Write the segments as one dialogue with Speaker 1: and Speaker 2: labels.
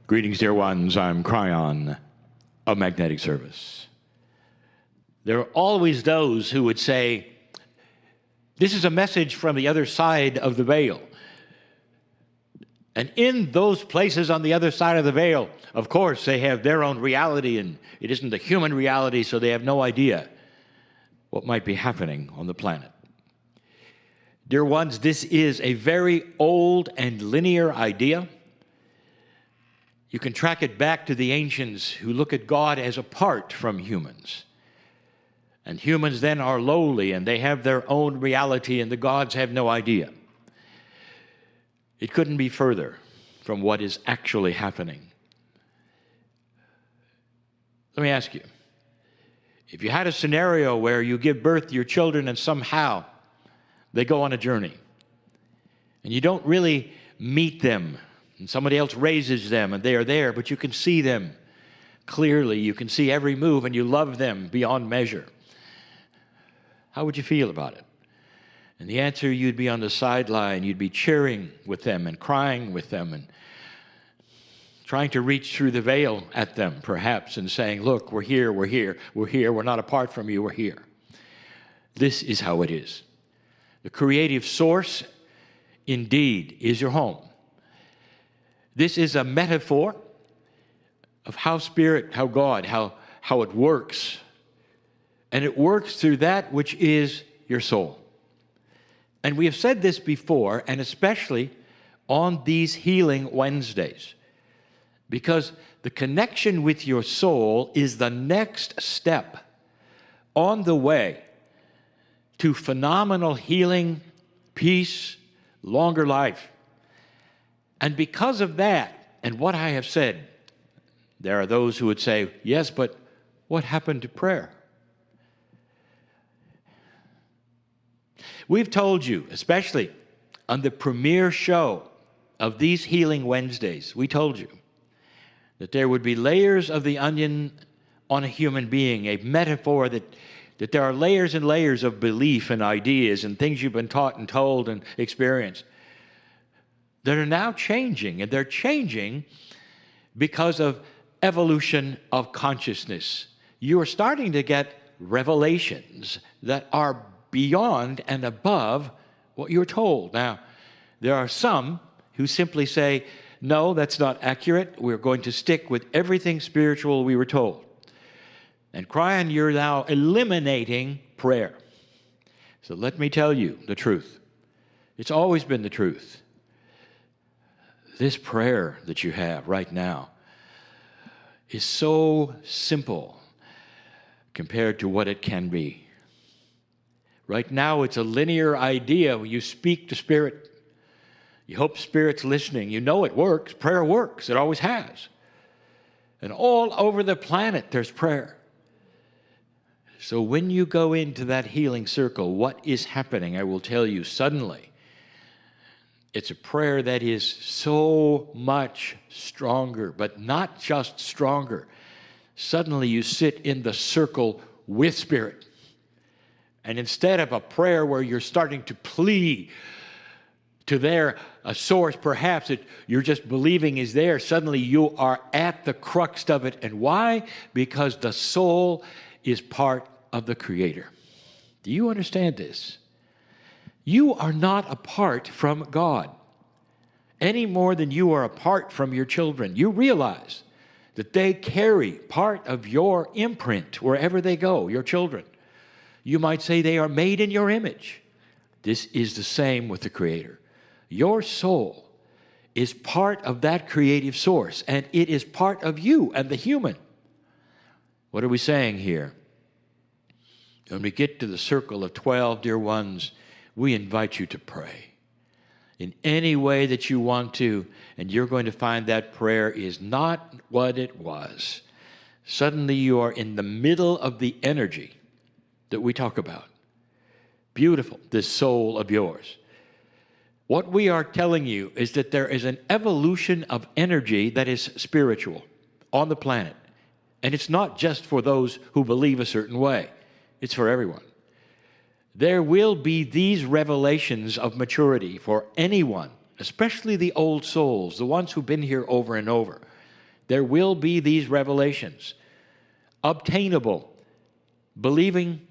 Speaker 1: Greetings, dear ones. I'm Kryon of Magnetic Service. There are always those who would say, this is a message from the other side of the veil. And in those places on the other side of the veil, of course, they have their own reality, and it isn't a human reality, so they have no idea what might be happening on the planet. Dear ones, this is a very old and linear idea. You can track it back to the ancients who look at God as apart from humans. And humans then are lowly, and they have their own reality, and the gods have no idea. It couldn't be further from what is actually happening. Let me ask you, if you had a scenario where you give birth to your children and somehow they go on a journey, and you don't really meet them, and somebody else raises them, and they are there, but you can see them clearly, you can see every move, and you love them beyond measure, how would you feel about it? And the answer, you'd be on the sideline, you'd be cheering with them and crying with them and trying to reach through the veil at them, perhaps, and saying, look, we're here, we're here, we're here, we're not apart from you, we're here. This is how it is. The creative source, indeed, is your home. This is a metaphor of how Spirit, how God, how it works. And it works through that which is your soul. And we have said this before, and especially on these Healing Wednesdays, because the connection with your soul is the next step on the way to phenomenal healing, peace, longer life. And because of that, and what I have said, there are those who would say, yes, but what happened to prayer? We've told you, especially on the premiere show of these Healing Wednesdays, we told you that there would be layers of the onion on a human being, a metaphor that there are layers and layers of belief and ideas and things you've been taught and told and experienced that are now changing, and they're changing because of evolution of consciousness. You are starting to get revelations that are beyond and above what you're told. Now, there are some who simply say, no, that's not accurate. We're going to stick with everything spiritual we were told. And Kryon, you're now eliminating prayer. So let me tell you the truth. It's always been the truth. This prayer that you have right now is so simple compared to what it can be. Right now, it's a linear idea. When you speak to Spirit, you hope Spirit's listening. You know it works. Prayer works. It always has. And all over the planet, there's prayer. So when you go into that healing circle, what is happening? I will tell you suddenly. It's a prayer that is so much stronger, but not just stronger. Suddenly you sit in the circle with Spirit. And instead of a prayer where you're starting to plead to a source perhaps that you're just believing is there, suddenly you are at the crux of it. And why? Because the soul is part of the Creator. Do you understand this? You are not apart from God any more than you are apart from your children. You realize that they carry part of your imprint wherever they go, your children. You might say they are made in your image. This is the same with the Creator. Your soul is part of that creative source, and it is part of you and the human. What are we saying here? When we get to the circle of 12, dear ones, we invite you to pray in any way that you want to, and you're going to find that prayer is not what it was. Suddenly you are in the middle of the energy that we talk about. Beautiful, this soul of yours. What we are telling you is that there is an evolution of energy that is spiritual on the planet. And it's not just for those who believe a certain way. It's for everyone. There will be these revelations of maturity for anyone, especially the old souls, the ones who've been here over and over. There will be these revelations, obtainable, believing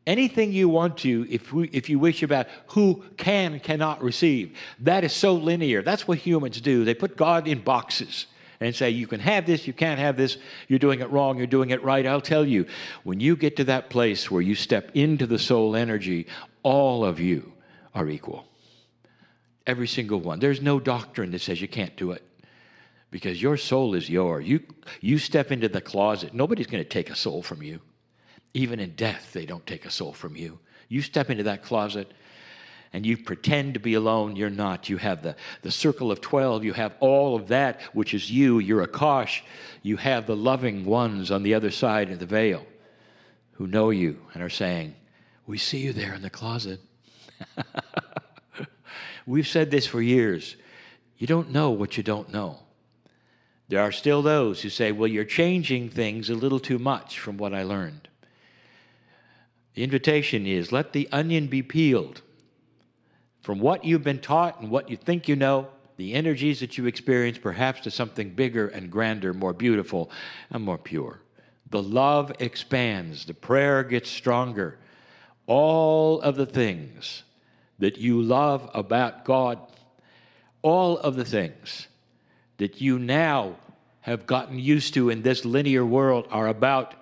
Speaker 1: anything you want to, if you wish, about who can and cannot receive. That is so linear. That's what humans do. They put God in boxes and say, you can have this, you can't have this, you're doing it wrong, you're doing it right. I'll tell you, when you get to that place where you step into the soul energy, all of you are equal. Every single one. There's no doctrine that says you can't do it, because your soul is yours. You step into the closet, nobody's going to take a soul from you. Even in death, they don't take a soul from you. You step into that closet and you pretend to be alone. You're not. You have the circle of 12. You have all of that, which is you. You're Akash. You have the loving ones on the other side of the veil who know you and are saying, we see you there in the closet. We've said this for years. You don't know what you don't know. There are still those who say, well, you're changing things a little too much from what I learned. The invitation is, let the onion be peeled from what you've been taught and what you think you know, the energies that you experience, perhaps to something bigger and grander, more beautiful and more pure. The love expands. The prayer gets stronger. All of the things that you love about God, all of the things that you now have gotten used to in this linear world are about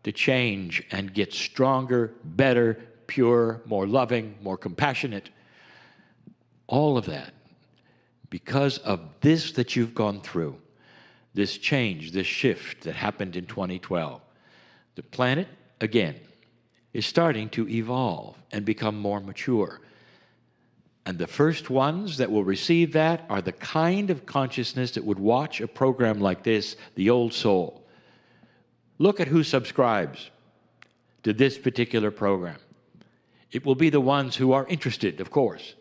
Speaker 1: to change and get stronger, better, pure, more loving, more compassionate. All of that because of this that you've gone through, this change, this shift that happened in 2012. The planet, again, is starting to evolve and become more mature. And the first ones that will receive that are the kind of consciousness that would watch a program like this, The Old Soul. Look at who subscribes to this particular program. It will be the ones who are interested, of course.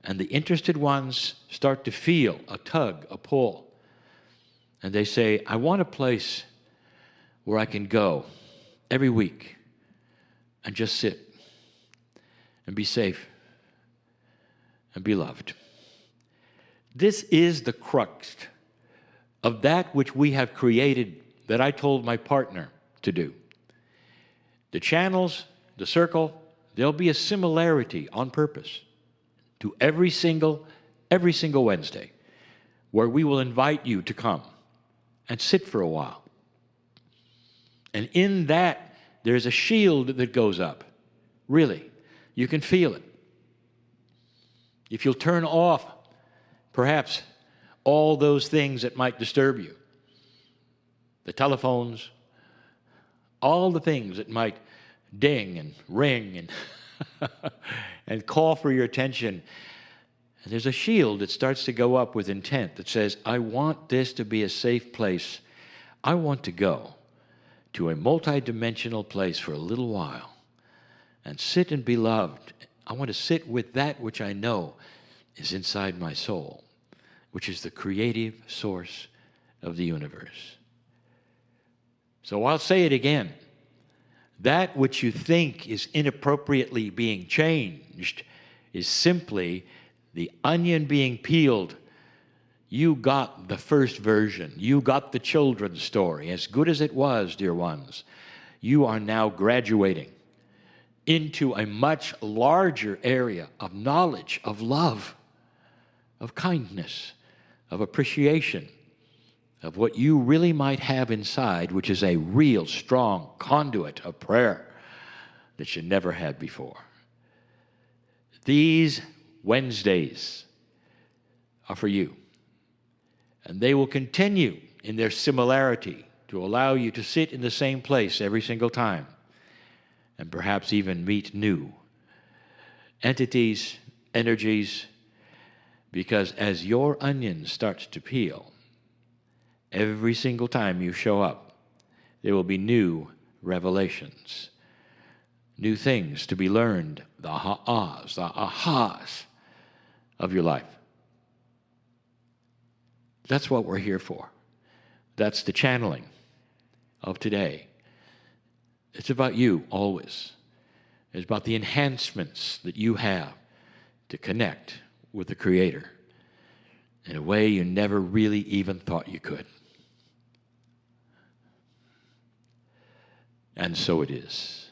Speaker 1: And the interested ones start to feel a tug, a pull. And they say, I want a place where I can go every week and just sit and be safe and be loved. This is the crux of that which we have created, that I told my partner to do. The channels, the circle, there'll be a similarity on purpose to every single Wednesday, where we will invite you to come and sit for a while. And in that, there's a shield that goes up. Really, you can feel it. If you'll turn off, perhaps, all those things that might disturb you, the telephones, all the things that might ding and ring and, and call for your attention. And there's a shield that starts to go up with intent that says, I want this to be a safe place. I want to go to a multidimensional place for a little while and sit and be loved. I want to sit with that which I know is inside my soul, which is the creative source of the universe. So I'll say it again. That which you think is inappropriately being changed is simply the onion being peeled. You got the first version. You got the children's story. As good as it was, dear ones, you are now graduating into a much larger area of knowledge, of love, of kindness, of appreciation, of what you really might have inside, which is a real strong conduit of prayer that you never had before. These Wednesdays are for you, and they will continue in their similarity to allow you to sit in the same place every single time and perhaps even meet new entities, energies, because as your onion starts to peel, every single time you show up, there will be new revelations, new things to be learned, the ahas of your life. That's what we're here for. That's the channeling of today. It's about you always. It's about the enhancements that you have to connect with the Creator in a way you never really even thought you could. And so it is.